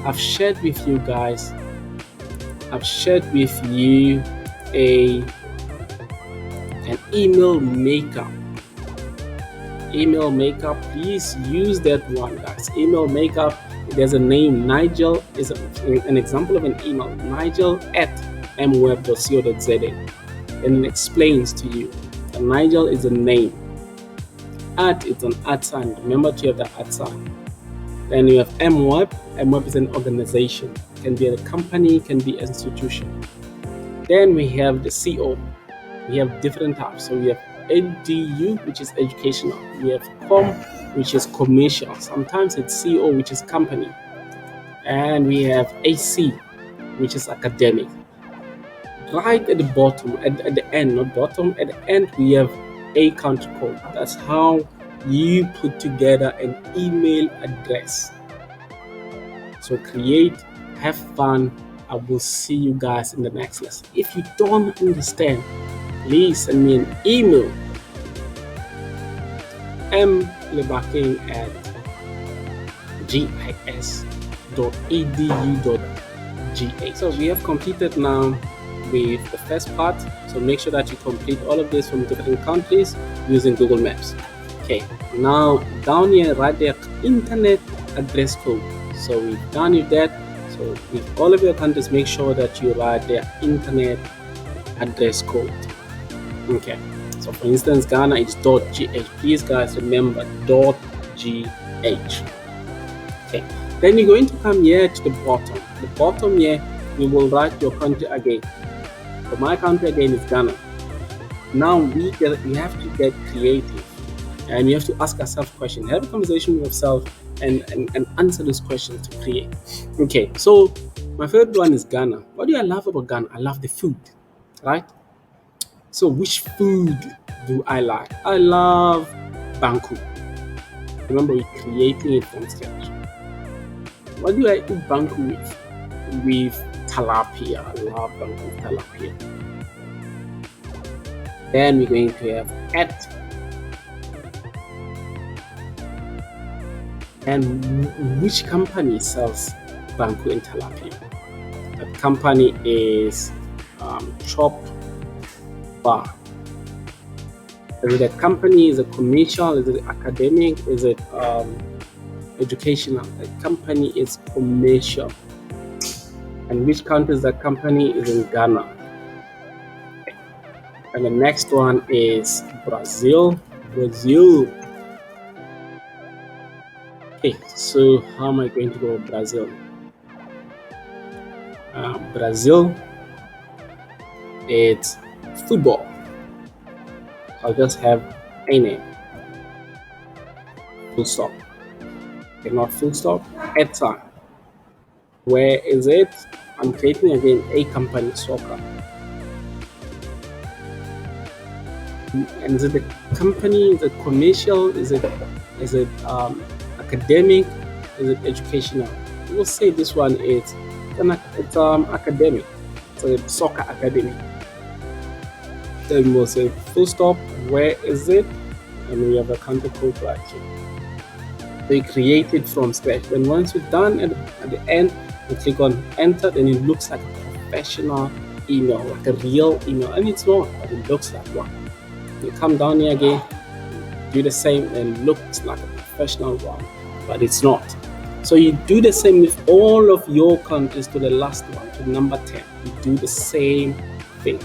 I've shared with you guys. I've shared with you an email maker. Email maker, please use that one, guys. Email maker, there's a name. Nigel is an example of an email. Nigel at mweb.co.za. And it explains to you that Nigel is a name. At it's an @ sign. Remember to have the @ sign. Then you have mweb. mweb is an organization. It can be a company, can be an institution. Then we have the CO. We have different types. So we have EDU, which is educational. We have COM, which is commercial. Sometimes it's CO, which is company. And we have AC, which is academic. Right at the bottom, at the end, not bottom, at the end, we have a country code. That's how you put together an email address. So create, have fun. I will see you guys in the next lesson. If you don't understand, please send me an email, mlebakeng@gis.edu.ga. So we have completed now with the first part. So make sure that you complete all of this from different countries using Google Maps. Okay, now down here, right there, internet address code. So we've done with that. So with all of your countries, make sure that you write their internet address code. Okay, so for instance, Ghana is .gh. Please guys remember .gh. Okay, then you're going to come here to the bottom. The bottom here, we will write your country again. So my country again is Ghana. Now we have to get creative, and you have to ask yourself questions. Have a conversation with yourself and answer those questions to create. Okay, so my favorite one is Ghana. What do I love about Ghana? I love the food, right? So which food do I like? I love banku. Remember, we're creating it from scratch. What do I eat banku with? With tilapia. I love banku with tilapia. Then we're going to have at. And which company sells banku and tilapia? That company is Chop Bar. Is it a company? Is it commercial? Is it academic? Is it educational? The company is commercial. And which country is that company? Is in Ghana. And the next one is Brazil. Okay, so how am I going to go Brazil? Brazil, it's football. I'll just have a name. Full stop. Okay, not full stop. At time. Where is it? I'm creating again a company, soccer. And is it a company? Is it commercial? Is it academic? Is it educational? We'll say this one is academic. So it's soccer academy. Then we'll say full stop. Where is it? And we have a country code right here. They create it from scratch. Then once you're done at the end, you click on enter, and it looks like a professional email, like a real email. And it's not, but it looks like one. You come down here again, do the same, and it looks like a professional one, but it's not. So you do the same with all of your countries to the last one, to number 10. You do the same thing.